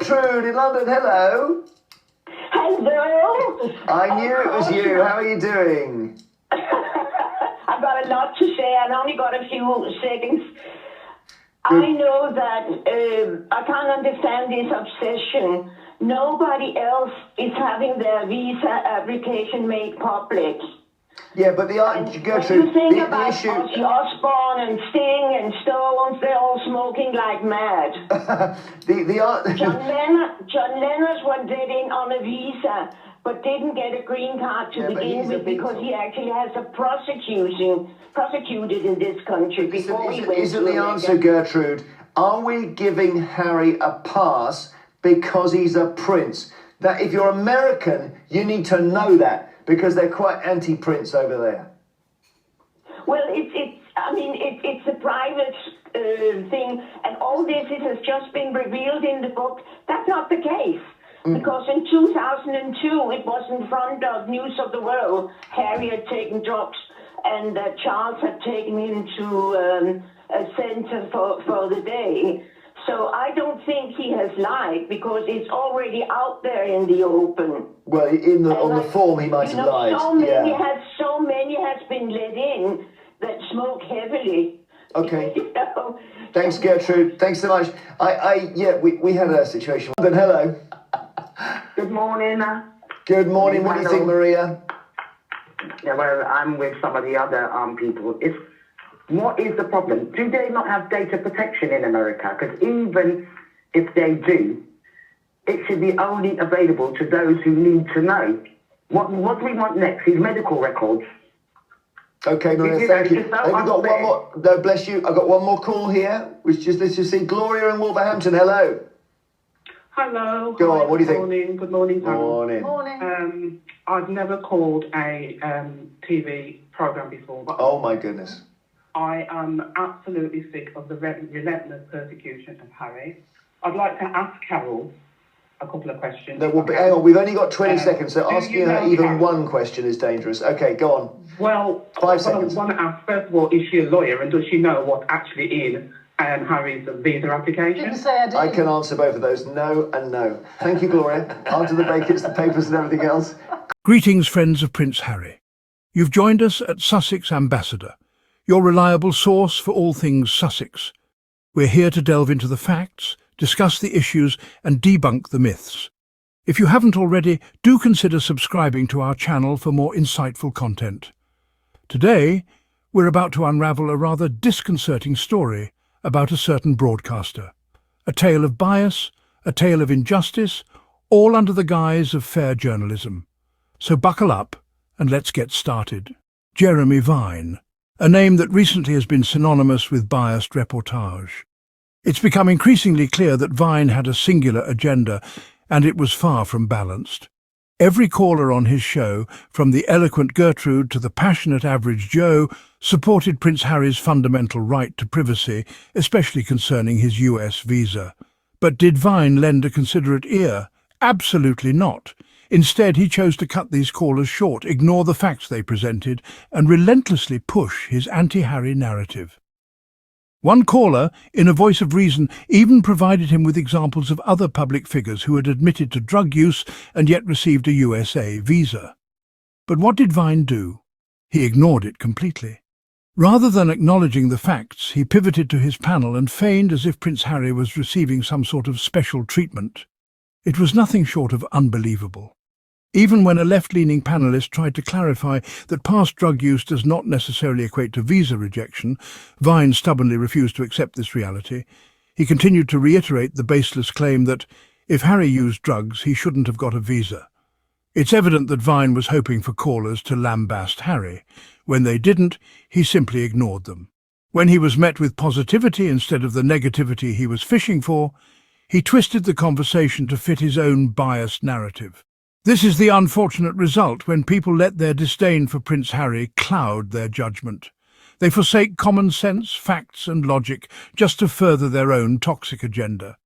Gertrude in London, hello. Hello. I knew it was you. How are you doing? I've got a lot to say. I've only got a few seconds. Good. I know that I can't understand this obsession. Nobody else is having their visa application made public. Yeah, but Gertrude, When you think the about issue... Ozzy Osbourne and Sting and Stones, they're all smoking like mad. John Lennon was getting on a visa, but didn't get a green card to begin with because he actually has a prosecuted in this country before he went Isn't the answer, Gertrude, are we giving Harry a pass because he's a prince? That if you're American, you need to know that, because they're quite anti-prince over there. Well, it's a private thing, and all this has just been revealed in the book. That's not the case. Because in 2002, it was in front of News of the World. Harry had taken drugs, and Charles had taken him to a center for the day. So I don't think he has lied, because it's already out there in the open. Well, on the form he might have lied. So many has been let in that smoke heavily. Okay. You know? Thanks, Gertrude. Thanks so much. We had a situation. Then hello. Good morning. Good morning. What do you think, Maria? Yeah, well, I'm with some of the other people. What is the problem? Do they not have data protection in America? Because even if they do, it should be only available to those who need to know. What do we want next? His medical records. Okay, Maria, thank you. Have you got one more? No, bless you. I've got one more call here, let's just see. Gloria in Wolverhampton, hello. Hello. Go on, what do you think? Good morning, Morning. Morning. I've never called a TV program before, but oh my goodness. I am absolutely sick of the relentless persecution of Harry. I'd like to ask Carol a couple of questions. No, hang on, we've only got 20 seconds, so asking her even one question is dangerous. Okay, go on. Well, 5 seconds. I want to ask, first of all, is she a lawyer, and does she know what's actually in Harry's visa application? Didn't say I did. I can answer both of those, no and no. Thank you, Gloria. After the break, it's the papers and everything else. Greetings, friends of Prince Harry. You've joined us at Sussex Ambassador, your reliable source for all things Sussex. We're here to delve into the facts, discuss the issues, and debunk the myths. If you haven't already, do consider subscribing to our channel for more insightful content. Today, we're about to unravel a rather disconcerting story about a certain broadcaster. A tale of bias, a tale of injustice, all under the guise of fair journalism. So buckle up and let's get started. Jeremy Vine, a name that recently has been synonymous with biased reportage. It's become increasingly clear that Vine had a singular agenda, and it was far from balanced. Every caller on his show, from the eloquent Gertrude to the passionate average Joe, supported Prince Harry's fundamental right to privacy, especially concerning his US visa. But did Vine lend a considerate ear? Absolutely not. Instead, he chose to cut these callers short, ignore the facts they presented, and relentlessly push his anti-Harry narrative. One caller, in a voice of reason, even provided him with examples of other public figures who had admitted to drug use and yet received a USA visa. But what did Vine do? He ignored it completely. Rather than acknowledging the facts, he pivoted to his panel and feigned as if Prince Harry was receiving some sort of special treatment. It was nothing short of unbelievable. Even when a left-leaning panelist tried to clarify that past drug use does not necessarily equate to visa rejection, Vine stubbornly refused to accept this reality. He continued to reiterate the baseless claim that, if Harry used drugs, he shouldn't have got a visa. It's evident that Vine was hoping for callers to lambast Harry. When they didn't, he simply ignored them. When he was met with positivity instead of the negativity he was fishing for, he twisted the conversation to fit his own biased narrative. This is the unfortunate result when people let their disdain for Prince Harry cloud their judgment. They forsake common sense, facts and logic just to further their own toxic agenda.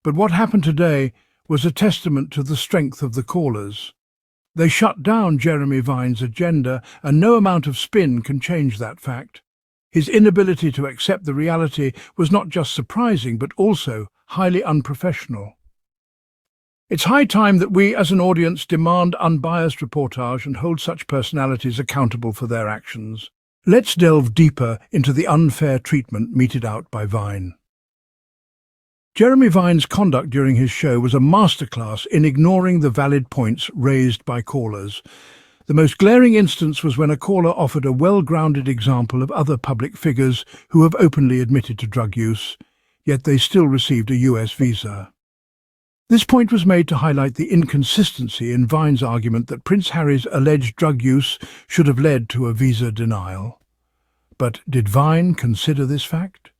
But what happened today was a testament to the strength of the callers. They shut down Jeremy Vine's agenda, and no amount of spin can change that fact. His inability to accept the reality was not just surprising but also highly unprofessional. It's high time that we, as an audience, demand unbiased reportage and hold such personalities accountable for their actions. Let's delve deeper into the unfair treatment meted out by Vine. Jeremy Vine's conduct during his show was a masterclass in ignoring the valid points raised by callers. The most glaring instance was when a caller offered a well-grounded example of other public figures who have openly admitted to drug use, yet they still received a US visa. This point was made to highlight the inconsistency in Vine's argument that Prince Harry's alleged drug use should have led to a visa denial. But did Vine consider this fact?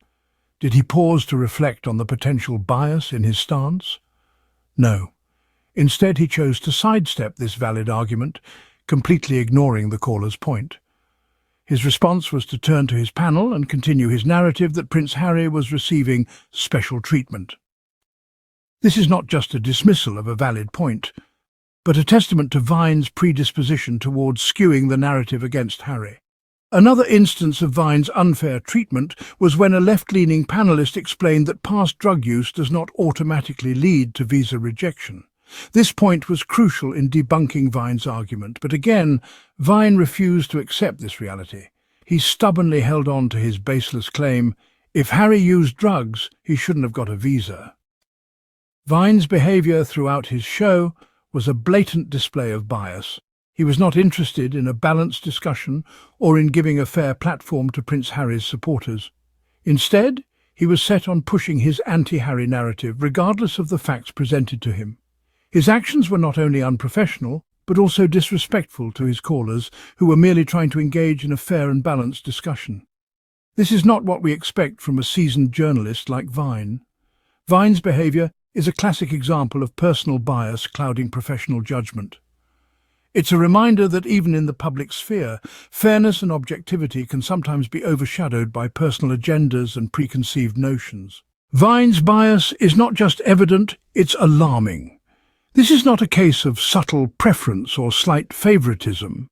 Did he pause to reflect on the potential bias in his stance? No. Instead, he chose to sidestep this valid argument, completely ignoring the caller's point. His response was to turn to his panel and continue his narrative that Prince Harry was receiving special treatment. This is not just a dismissal of a valid point, but a testament to Vine's predisposition towards skewing the narrative against Harry. Another instance of Vine's unfair treatment was when a left-leaning panelist explained that past drug use does not automatically lead to visa rejection. This point was crucial in debunking Vine's argument, but again, Vine refused to accept this reality. He stubbornly held on to his baseless claim, if Harry used drugs, he shouldn't have got a visa. Vine's behavior throughout his show was a blatant display of bias. He was not interested in a balanced discussion or in giving a fair platform to Prince Harry's supporters. Instead, he was set on pushing his anti-Harry narrative regardless of the facts presented to him. His actions were not only unprofessional, but also disrespectful to his callers, who were merely trying to engage in a fair and balanced discussion. This is not what we expect from a seasoned journalist like Vine. Vine's behavior is a classic example of personal bias clouding professional judgment. It's a reminder that even in the public sphere, fairness and objectivity can sometimes be overshadowed by personal agendas and preconceived notions. Vine's bias is not just evident, it's alarming. This is not a case of subtle preference or slight favoritism.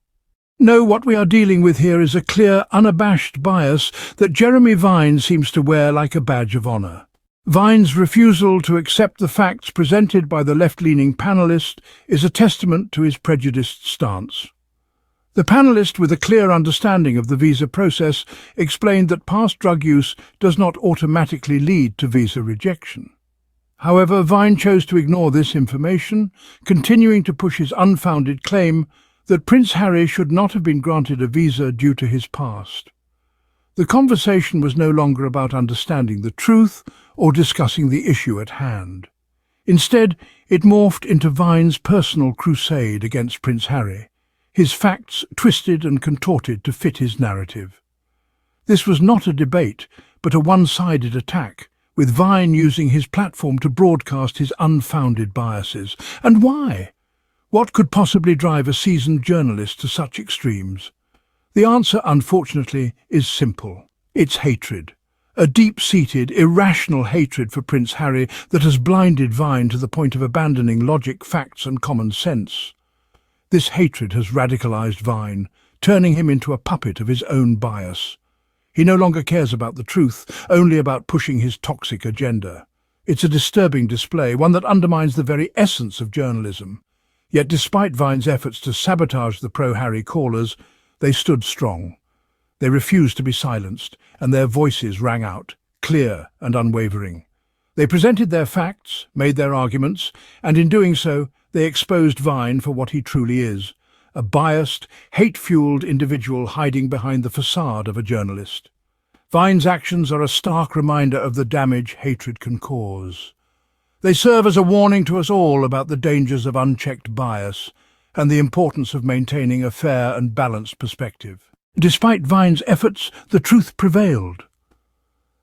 No, what we are dealing with here is a clear, unabashed bias that Jeremy Vine seems to wear like a badge of honor. Vine's refusal to accept the facts presented by the left-leaning panelist is a testament to his prejudiced stance. The panelist, with a clear understanding of the visa process, explained that past drug use does not automatically lead to visa rejection. However, Vine chose to ignore this information, continuing to push his unfounded claim that Prince Harry should not have been granted a visa due to his past. The conversation was no longer about understanding the truth or discussing the issue at hand. Instead, it morphed into Vine's personal crusade against Prince Harry, his facts twisted and contorted to fit his narrative. This was not a debate, but a one-sided attack, with Vine using his platform to broadcast his unfounded biases. And why? What could possibly drive a seasoned journalist to such extremes? The answer, unfortunately, is simple. It's hatred. A deep-seated, irrational hatred for Prince Harry that has blinded Vine to the point of abandoning logic, facts and common sense. This hatred has radicalized Vine, turning him into a puppet of his own bias. He no longer cares about the truth, only about pushing his toxic agenda. It's a disturbing display, one that undermines the very essence of journalism. Yet despite Vine's efforts to sabotage the pro-Harry callers, they stood strong. They refused to be silenced, and their voices rang out, clear and unwavering. They presented their facts, made their arguments, and in doing so, they exposed Vine for what he truly is, a biased, hate-fueled individual hiding behind the facade of a journalist. Vine's actions are a stark reminder of the damage hatred can cause. They serve as a warning to us all about the dangers of unchecked bias and the importance of maintaining a fair and balanced perspective. Despite Vine's efforts, the truth prevailed.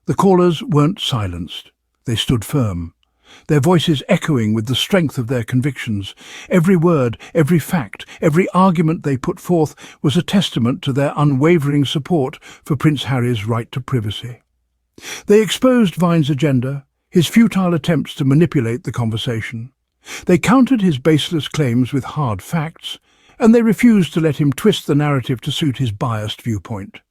The callers weren't silenced. They stood firm, their voices echoing with the strength of their convictions. Every word, every fact, every argument they put forth was a testament to their unwavering support for Prince Harry's right to privacy. They exposed Vine's agenda, his futile attempts to manipulate the conversation. They countered his baseless claims with hard facts, and they refused to let him twist the narrative to suit his biased viewpoint.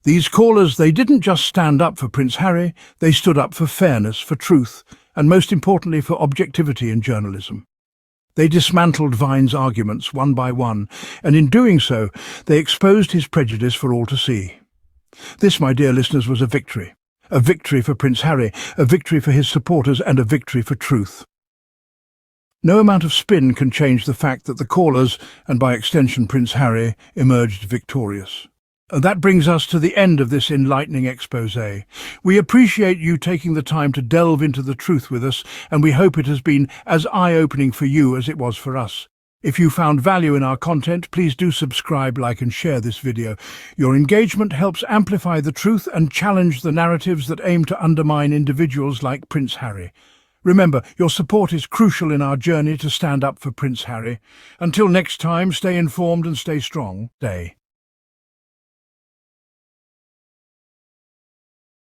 These callers, they didn't just stand up for Prince Harry, they stood up for fairness, for truth, and most importantly for objectivity in journalism. They dismantled Vine's arguments one by one, and in doing so, they exposed his prejudice for all to see. This, my dear listeners, was a victory. A victory for Prince Harry, a victory for his supporters, and a victory for truth. No amount of spin can change the fact that the callers, and by extension Prince Harry, emerged victorious. And that brings us to the end of this enlightening exposé. We appreciate you taking the time to delve into the truth with us, and we hope it has been as eye-opening for you as it was for us. If you found value in our content, please do subscribe, like and share this video. Your engagement helps amplify the truth and challenge the narratives that aim to undermine individuals like Prince Harry. Remember, your support is crucial in our journey to stand up for Prince Harry. Until next time, stay informed and stay strong. Stay.